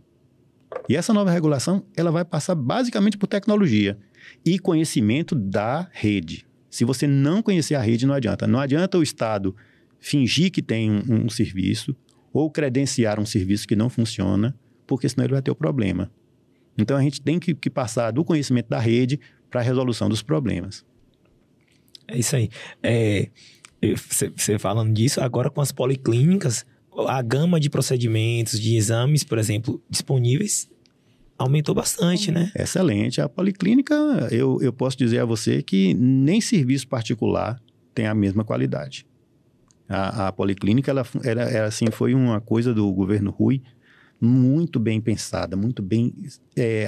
E essa nova regulação, ela vai passar basicamente por tecnologia e conhecimento da rede. Se você não conhecer a rede, não adianta. Não adianta o Estado fingir que tem um serviço ou credenciar um serviço que não funciona, porque senão ele vai ter o problema. Então, a gente tem que passar do conhecimento da rede para a resolução dos problemas. É isso aí. Você falando disso, agora com as policlínicas, a gama de procedimentos, de exames, por exemplo, disponíveis, aumentou bastante, né? Excelente. A policlínica, eu posso dizer a você que nem serviço particular tem a mesma qualidade. A policlínica, ela assim, foi uma coisa do governo Rui muito bem pensada, muito bem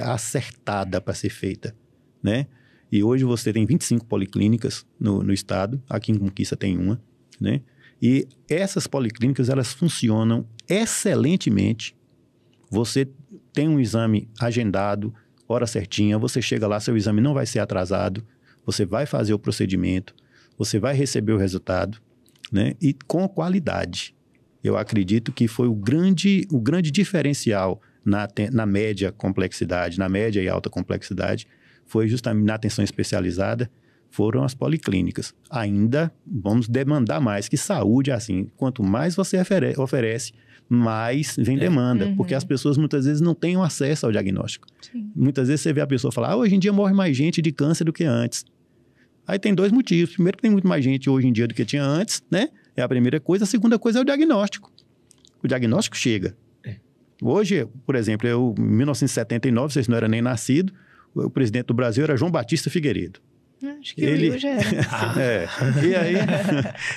acertada para ser feita, né? E hoje você tem 25 policlínicas no estado, aqui em Conquista tem uma, né? E essas policlínicas, elas funcionam excelentemente. Você tem um exame agendado, hora certinha, você chega lá, seu exame não vai ser atrasado, você vai fazer o procedimento, você vai receber o resultado, né? E com qualidade. Eu acredito que foi o grande diferencial na média complexidade, na média e alta complexidade, foi justamente na atenção especializada, foram as policlínicas. Ainda vamos demandar mais, que saúde é assim, quanto mais você oferece, mais vem demanda, porque as pessoas muitas vezes não têm acesso ao diagnóstico. Sim. Muitas vezes você vê a pessoa falar, hoje em dia morre mais gente de câncer do que antes. Aí tem 2 motivos. Primeiro, que tem muito mais gente hoje em dia do que tinha antes, né? É a primeira coisa. A segunda coisa é o diagnóstico. O diagnóstico chega. Hoje, por exemplo, em 1979, vocês não eram nem nascidos, o presidente do Brasil era João Batista Figueiredo. Acho que ele já era.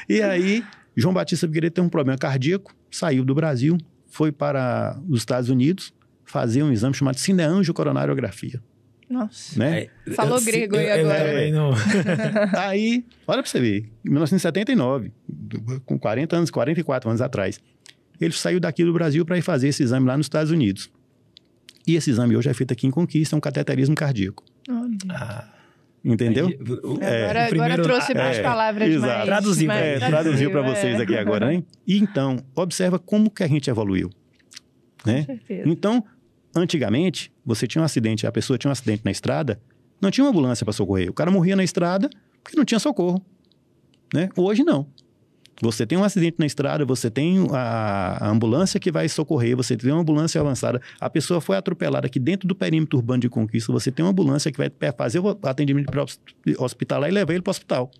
E aí, João Batista Figueiredo tem um problema cardíaco, saiu do Brasil, foi para os Estados Unidos fazer um exame chamado cineangiocoronariografia. Nossa. Né? Falou grego aí agora. Aí, olha para você ver, em 1979, com 44 anos atrás, ele saiu daqui do Brasil para ir fazer esse exame lá nos Estados Unidos. E esse exame hoje é feito aqui em Conquista, é um cateterismo cardíaco. Entendeu? Agora trouxe mais palavras mais... Traduziu para vocês aqui agora, né? E então, observa como que a gente evoluiu. Né? Com certeza. Então, antigamente, você tinha um acidente, a pessoa tinha um acidente na estrada, não tinha uma ambulância para socorrer. O cara morria na estrada porque não tinha socorro. Né? Hoje, não. Você tem um acidente na estrada, você tem a ambulância que vai socorrer, você tem uma ambulância avançada, a pessoa foi atropelada aqui dentro do perímetro urbano de Conquista, você tem uma ambulância que vai fazer o atendimento hospitalar e levar ele para o hospital.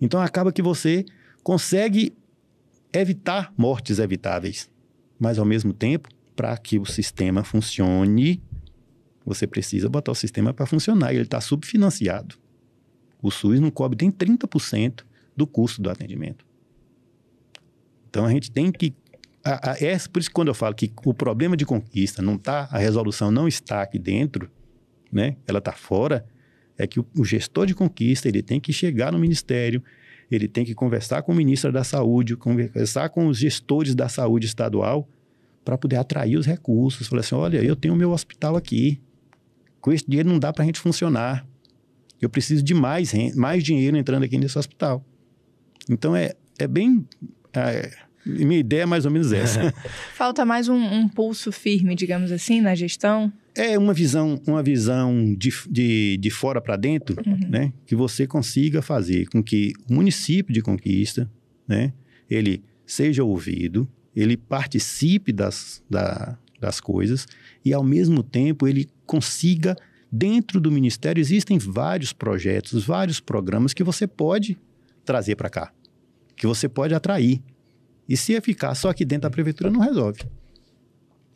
Então, acaba que você consegue evitar mortes evitáveis. Mas, ao mesmo tempo, para que o sistema funcione, você precisa botar o sistema para funcionar. Ele está subfinanciado. O SUS não cobre nem 30% do custo do atendimento. Então, a gente tem que... por isso que quando eu falo que o problema de Conquista não está, a resolução não está aqui dentro, né? Ela está fora, é que o gestor de Conquista, ele tem que chegar no Ministério, ele tem que conversar com o ministro da Saúde, conversar com os gestores da saúde estadual, para poder atrair os recursos. Falar assim, olha, eu tenho o meu hospital aqui, com esse dinheiro não dá para a gente funcionar. Eu preciso de mais dinheiro entrando aqui nesse hospital. Então, é bem Minha ideia é mais ou menos essa. Falta mais um pulso firme, digamos assim, na gestão? É uma visão de fora para dentro, né? Que você consiga fazer com que o município de Conquista, né? Ele seja ouvido, ele participe das coisas e, ao mesmo tempo, ele consiga, dentro do Ministério, existem vários projetos, vários programas que você pode trazer para cá, que você pode atrair. E se ficar só aqui dentro da prefeitura, não resolve.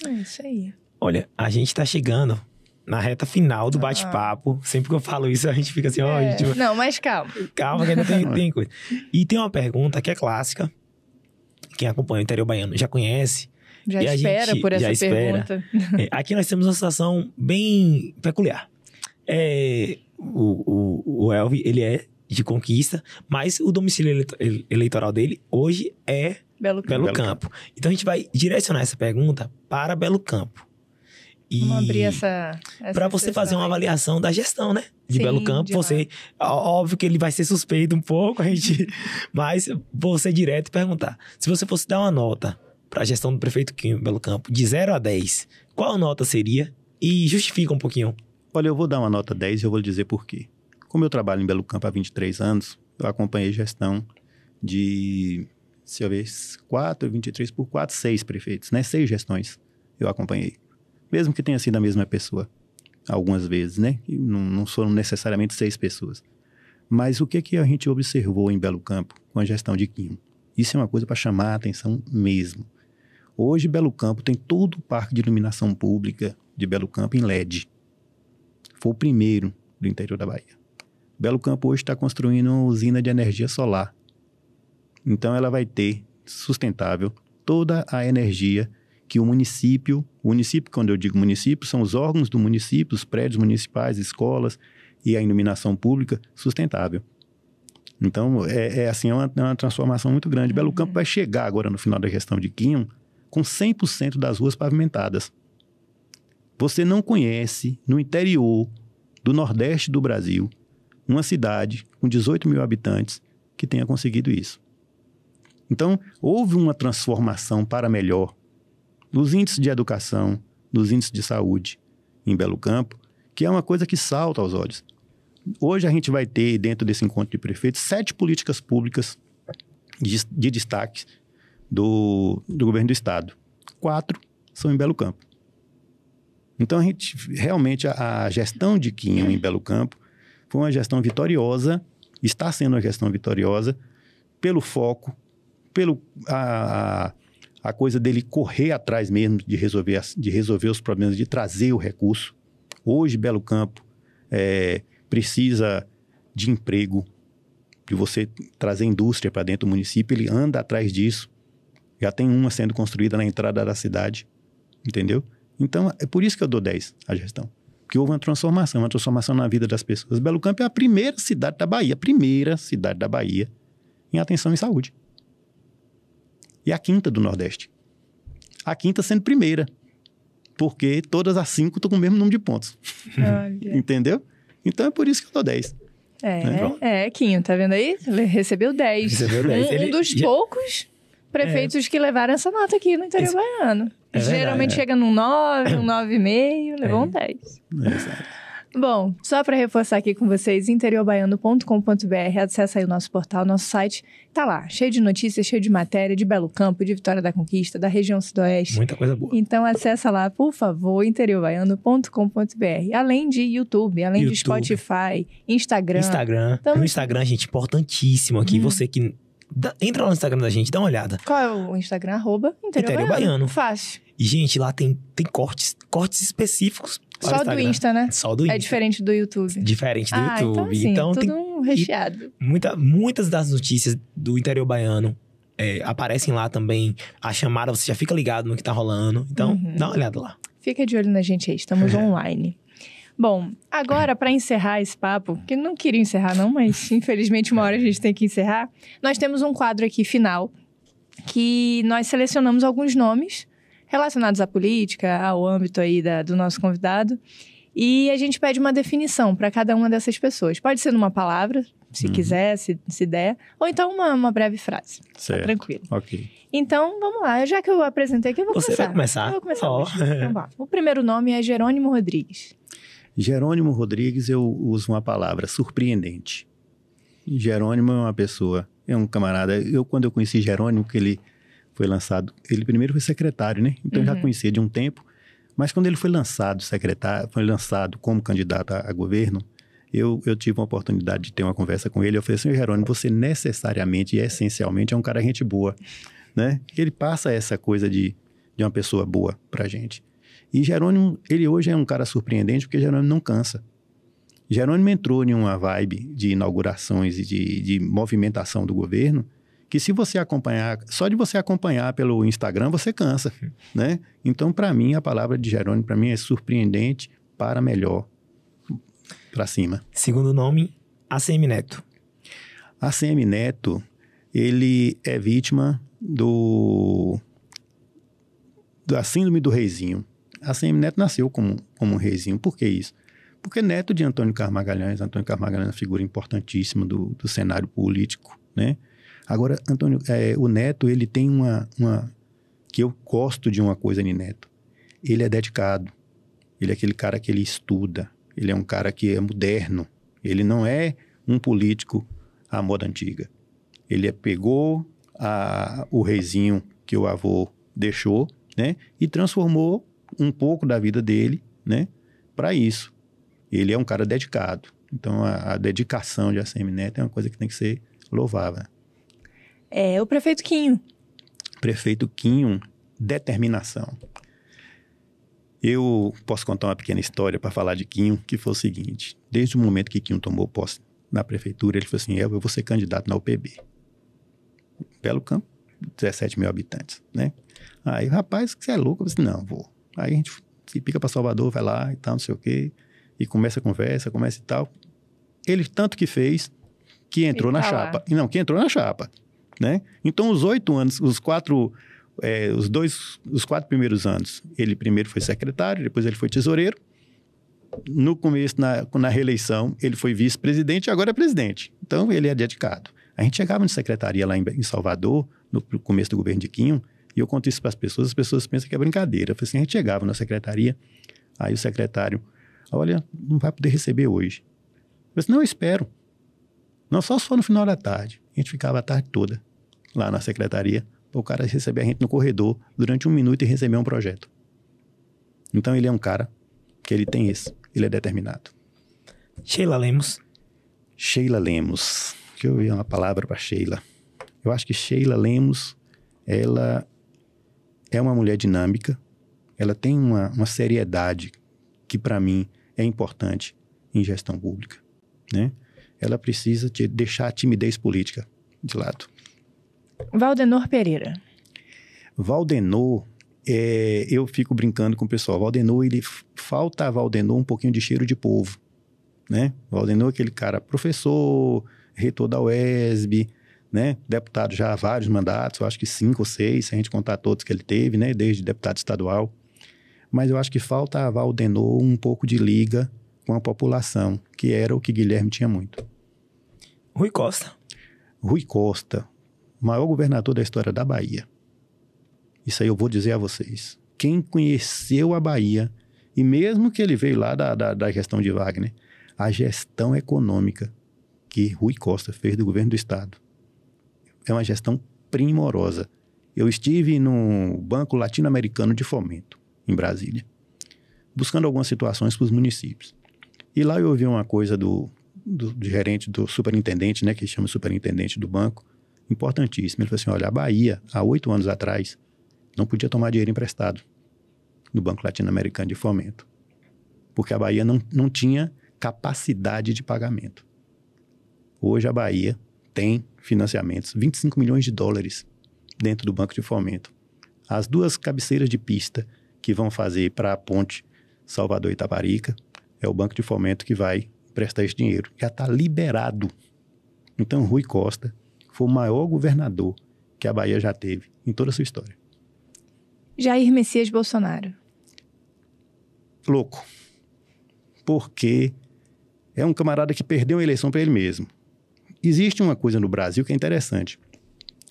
É isso aí. Olha, a gente tá chegando na reta final do bate-papo. Sempre que eu falo isso, a gente fica assim, gente... Não, mas calma. Calma, que ainda tem coisa. E tem uma pergunta que é clássica. Quem acompanha o Interior Baiano já conhece. Já espera por essa pergunta. Aqui nós temos uma situação bem peculiar. O Elvi, ele é de Conquista, mas o domicílio eleitoral dele hoje é Belo Campo. Então a gente vai direcionar essa pergunta para Belo Campo. Vamos abrir essa para você fazer uma avaliação da gestão, né? De Belo Campo. Óbvio que ele vai ser suspeito um pouco, mas vou ser direto e perguntar. Se você fosse dar uma nota para a gestão do prefeito Quinho em Belo Campo, de 0 a 10, qual nota seria? E justifica um pouquinho. Olha, eu vou dar uma nota 10 e eu vou lhe dizer por quê. Como eu trabalho em Belo Campo há 23 anos, eu acompanhei gestão de, 6 prefeitos, né? 6 gestões eu acompanhei. Mesmo que tenha sido a mesma pessoa, algumas vezes, né? Não foram necessariamente 6 pessoas. Mas o que a gente observou em Belo Campo com a gestão de Quinho? Isso é uma coisa para chamar a atenção mesmo. Hoje, Belo Campo tem todo o parque de iluminação pública de Belo Campo em LED. Foi o primeiro do interior da Bahia. Belo Campo hoje está construindo uma usina de energia solar. Então, ela vai ter sustentável toda a energia que o município, quando eu digo município, são os órgãos do município, os prédios municipais, escolas e a iluminação pública sustentável. Então, é uma transformação muito grande. Belo Campo vai chegar agora no final da gestão de Quinho com 100% das ruas pavimentadas. Você não conhece, no interior do Nordeste do Brasil, uma cidade com 18 mil habitantes que tenha conseguido isso. Então, houve uma transformação para melhor nos índices de educação, nos índices de saúde em Belo Campo, que é uma coisa que salta aos olhos. Hoje a gente vai ter, dentro desse encontro de prefeitos, 7 políticas públicas de destaque do governo do estado. 4 são em Belo Campo. Então, realmente, a gestão de Quinho em Belo Campo foi uma gestão vitoriosa, está sendo uma gestão vitoriosa, pelo foco, a coisa dele correr atrás mesmo de resolver os problemas, de trazer o recurso. Hoje, Belo Campo precisa de emprego, de você trazer indústria para dentro do município, ele anda atrás disso. Já tem uma sendo construída na entrada da cidade, entendeu? Então, é por isso que eu dou 10 à gestão. Porque houve uma transformação na vida das pessoas. Belo Campo é a primeira cidade da Bahia, em atenção em saúde. E a 5ª do Nordeste. A 5ª sendo primeira, porque todas as 5 estão com o mesmo número de pontos. Entendeu? Então, é por isso que eu dou 10. Quinho, tá vendo aí? Ele recebeu 10. Recebeu 10. Um dos poucos prefeitos que levaram essa nota aqui no interior baiano. Geralmente chega num 9, um 9,5, levou um 10. Exato. Bom, só para reforçar aqui com vocês, interiorbaiano.com.br, acessa aí o nosso portal, nosso site, tá lá, cheio de notícias, cheio de matéria, de Belo Campo, de Vitória da Conquista, da região sudoeste. Muita coisa boa. Então acessa lá, por favor, interiorbaiano.com.br, além de YouTube, além de Spotify, Instagram. No Instagram, gente, importantíssimo aqui, você que... Entra lá no Instagram da gente, dá uma olhada. Qual é o Instagram? Interior Baiano. Fácil. E, gente, lá tem cortes específicos. Só do Insta, né? Só do Insta. É diferente do YouTube. Diferente do YouTube. Então, assim, então tudo recheado. Muitas das notícias do interior baiano aparecem lá também. A chamada, você já fica ligado no que tá rolando. Então, dá uma olhada lá. Fica de olho na gente aí, estamos online. Bom, agora para encerrar esse papo, que não queria encerrar não, mas infelizmente uma hora a gente tem que encerrar, nós temos um quadro aqui final, que nós selecionamos alguns nomes relacionados à política, ao âmbito aí do nosso convidado, E a gente pede uma definição para cada uma dessas pessoas. Pode ser numa palavra, se quiser, se der, ou então uma breve frase. Certo. Tá tranquilo. Ok. Então, vamos lá. Já que eu apresentei aqui, eu vou começar. Você vai começar? Eu vou começar hoje. Então, vá. O primeiro nome é Jerônimo Rodrigues. Jerônimo Rodrigues, eu uso uma palavra, surpreendente. Jerônimo é uma pessoa, é um camarada. Quando eu conheci Jerônimo, que ele foi lançado, ele primeiro foi secretário, né? Então eu já conhecia de um tempo. Mas quando ele foi lançado secretário, foi lançado como candidato a governo, eu tive uma oportunidade de ter uma conversa com ele. Eu falei assim, Jerônimo, você necessariamente e essencialmente é um cara gente boa, né? Ele passa essa coisa de uma pessoa boa pra gente. E Jerônimo, ele hoje é um cara surpreendente porque Jerônimo não cansa. Jerônimo entrou em uma vibe de inaugurações e de movimentação do governo que se você acompanhar, só de você acompanhar pelo Instagram, você cansa, né? Então, para mim, a palavra de Jerônimo, para mim, é surpreendente para melhor, para cima. Segundo nome, ACM Neto. ACM Neto, ele é vítima da síndrome do reizinho. ACM Neto nasceu como um reizinho. Por que isso? Porque neto de Antônio Carlos Magalhães é uma figura importantíssima do cenário político, né? Agora, o Neto, ele tem que eu gosto de uma coisa em Neto. Ele é dedicado. Ele é aquele cara que ele estuda. Ele é um cara que é moderno. Ele não é um político à moda antiga. Ele pegou o reizinho que o avô deixou, né? E transformou um pouco da vida dele, né? Para isso. Ele é um cara dedicado. Então, a dedicação de ACM Neto é uma coisa que tem que ser louvável. É o prefeito Quinho. Prefeito Quinho, determinação. Eu posso contar uma pequena história para falar de Quinho, que foi o seguinte. Desde o momento que Quinho tomou posse na prefeitura, ele falou assim, eu vou ser candidato na UPB. Belo Campo, 17 mil habitantes, né? Aí, rapaz, você é louco? Eu disse, não, vou. Aí a gente se pica para Salvador, vai lá e tal, não sei o quê. E começa a conversa, começa e tal. Ele tanto que fez que entrou na chapa. Não, que entrou na chapa. Né? Então, os 8 anos, os 4 primeiros anos, ele primeiro foi secretário, depois ele foi tesoureiro. No começo, na reeleição, ele foi vice-presidente e agora é presidente. Então, ele é dedicado. A gente chegava na secretaria lá em Salvador, no começo do governo de Quinho, e eu conto isso para as pessoas pensam que é brincadeira. Eu falei assim, a gente chegava na secretaria, aí o secretário, olha, não vai poder receber hoje. Eu disse, não, eu espero. Não, só se for no final da tarde. A gente ficava a tarde toda lá na secretaria, para o cara receber a gente no corredor durante 1 minuto e receber um projeto. Então, ele é um cara que ele tem isso. Ele é determinado. Sheila Lemos. Sheila Lemos. Deixa eu ver uma palavra para Sheila. Eu acho que Sheila Lemos, ela é uma mulher dinâmica. Ela tem uma seriedade que, para mim, é importante em gestão pública, né? Ela precisa deixar a timidez política de lado. Valdenor Pereira. Valdenor, eu fico brincando com o pessoal. Valdenor, falta a Valdenor um pouquinho de cheiro de povo, né? Valdenor é aquele cara, professor, reitor da UESB, né? Deputado já há vários mandatos, eu acho que 5 ou 6, se a gente contar todos que ele teve, né? Desde deputado estadual. Mas eu acho que falta a Valdenor um pouco de liga com a população, que era o que Guilherme tinha muito. Rui Costa. Rui Costa, maior governador da história da Bahia. Isso aí eu vou dizer a vocês. Quem conheceu a Bahia, e mesmo que ele veio lá da gestão de Wagner, a gestão econômica que Rui Costa fez do governo do estado é uma gestão primorosa. Eu estive no Banco Latino-Americano de Fomento, em Brasília, buscando algumas situações para os municípios. E lá eu ouvi uma coisa do gerente, do superintendente, né, que chama superintendente do banco, importantíssimo. Ele falou assim, olha, a Bahia, há 8 anos atrás, não podia tomar dinheiro emprestado no Banco Latino-Americano de Fomento, porque a Bahia não tinha capacidade de pagamento. Hoje a Bahia tem financiamentos, 25 milhões de dólares dentro do Banco de Fomento. As 2 cabeceiras de pista que vão fazer para a ponte Salvador-Itaparica, é o Banco de Fomento que vai prestar esse dinheiro. Já está liberado. Então, Rui Costa foi o maior governador que a Bahia já teve em toda a sua história. Jair Messias Bolsonaro. Louco. porque é um camarada que perdeu a eleição para ele mesmo. Existe uma coisa no Brasil que é interessante.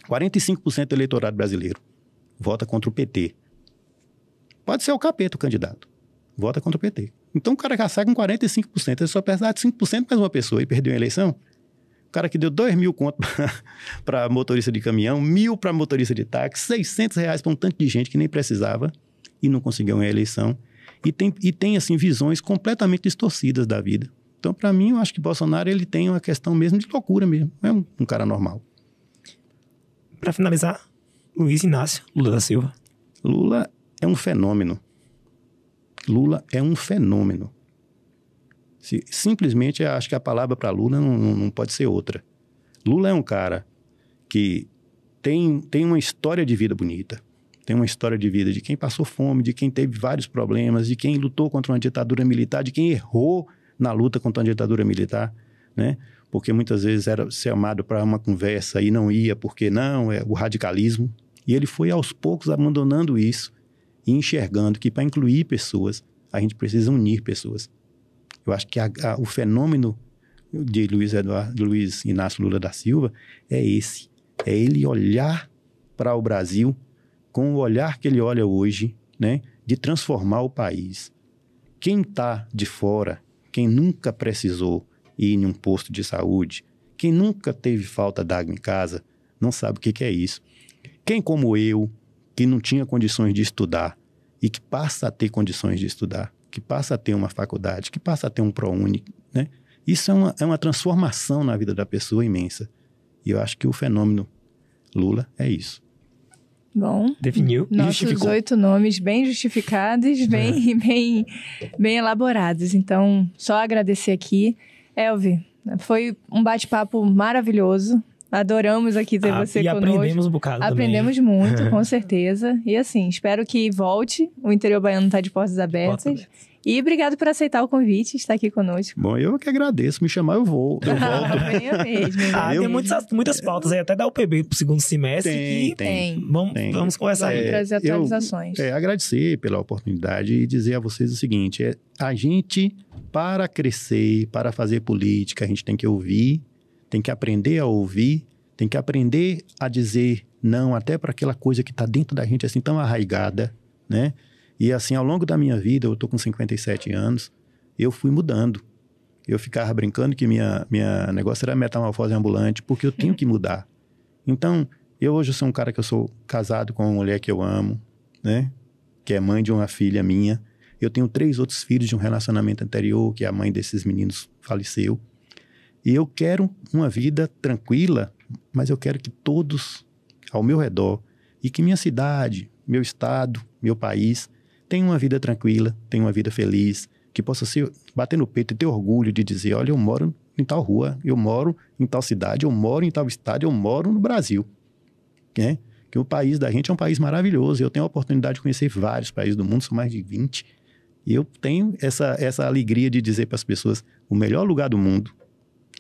45% do eleitorado brasileiro vota contra o PT. Pode ser o capeta o candidato. Vota contra o PT. Então o cara já sai com 45%. Ele só precisa de 5% mais uma pessoa e perdeu a eleição. O cara que deu 2.000 conto para motorista de caminhão, 1.000 para motorista de táxi, R$600 para um tanto de gente que nem precisava e não conseguiu uma eleição. E tem assim, visões completamente distorcidas da vida. Então, para mim, eu acho que Bolsonaro ele tem uma questão mesmo de loucura mesmo. Não é um cara normal. Para finalizar, Luiz Inácio Lula da Silva. Lula é um fenômeno. Lula é um fenômeno. Simplesmente, eu acho que a palavra para Lula não pode ser outra. Lula é um cara que tem uma história de vida bonita. Tem uma história de vida de quem passou fome, de quem teve vários problemas, de quem lutou contra uma ditadura militar, de quem errou na luta contra uma ditadura militar, né? Porque muitas vezes era chamado para uma conversa e não ia, porque não, é o radicalismo. E ele foi aos poucos abandonando isso e enxergando que para incluir pessoas, a gente precisa unir pessoas. Eu acho que o fenômeno de Luiz Inácio Lula da Silva é esse. É ele olhar para o Brasil com o olhar que ele olha hoje, né, de transformar o país. Quem está de fora, quem nunca precisou ir em um posto de saúde, quem nunca teve falta d'água em casa, não sabe o que é isso. Quem como eu, que não tinha condições de estudar e que passa a ter condições de estudar, que passa a ter uma faculdade, que passa a ter um ProUni, né? Isso é uma transformação na vida da pessoa imensa. E eu acho que o fenômeno Lula é isso. Bom, definiu e nossos justificou. 8 nomes bem justificados, bem elaborados. Então, só agradecer aqui. Elvi, foi um bate-papo maravilhoso. Adoramos aqui ter você e conosco. Aprendemos um bocado Aprendemos também. muito, com certeza. E assim, espero que volte. O Interior Baiano está de portas abertas. E obrigado por aceitar o convite, estar aqui conosco. Bom, eu que agradeço. Me chamar, eu volto. Venha mesmo. Tem muitas pautas aí, até da UPB pro segundo semestre. Tem. Vamos conversar aí. Trazer atualizações. Agradecer pela oportunidade e dizer a vocês o seguinte, a gente, para crescer, para fazer política, a gente tem que ouvir, tem que aprender a ouvir, tem que aprender a dizer não, até para aquela coisa que está dentro da gente, assim, tão arraigada, né? E assim, ao longo da minha vida, eu tô com 57 anos, eu fui mudando. Eu ficava brincando que minha negócio era metamorfose ambulante, porque eu tenho que mudar. Então, eu hoje sou um cara que eu sou casado com uma mulher que eu amo, né? Que é mãe de uma filha minha. Eu tenho 3 outros filhos de um relacionamento anterior, que a mãe desses meninos faleceu. E eu quero uma vida tranquila, mas eu quero que todos ao meu redor, e que minha cidade, meu estado, meu país, tenham uma vida tranquila, tenham uma vida feliz, que possa bater no peito e ter orgulho de dizer, olha, eu moro em tal rua, eu moro em tal cidade, eu moro em tal estado, eu moro no Brasil. Né? Que o país da gente é um país maravilhoso, eu tenho a oportunidade de conhecer vários países do mundo, são mais de 20, e eu tenho essa alegria de dizer para as pessoas, o melhor lugar do mundo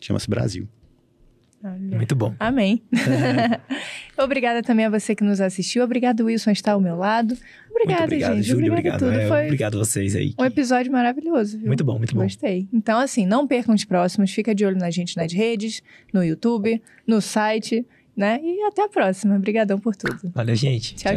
chama-se Brasil. Muito bom. Amém. Obrigada também a você que nos assistiu. Obrigado, Wilson, estar ao meu lado. Obrigado, gente. Júlio. Obrigado. Obrigado a vocês aí. Um episódio maravilhoso, viu? Muito bom. Gostei. Então, assim, não percam os próximos. Fica de olho na gente nas redes, no YouTube, no site, né? E até a próxima. Obrigadão por tudo. Valeu, gente. Tchau.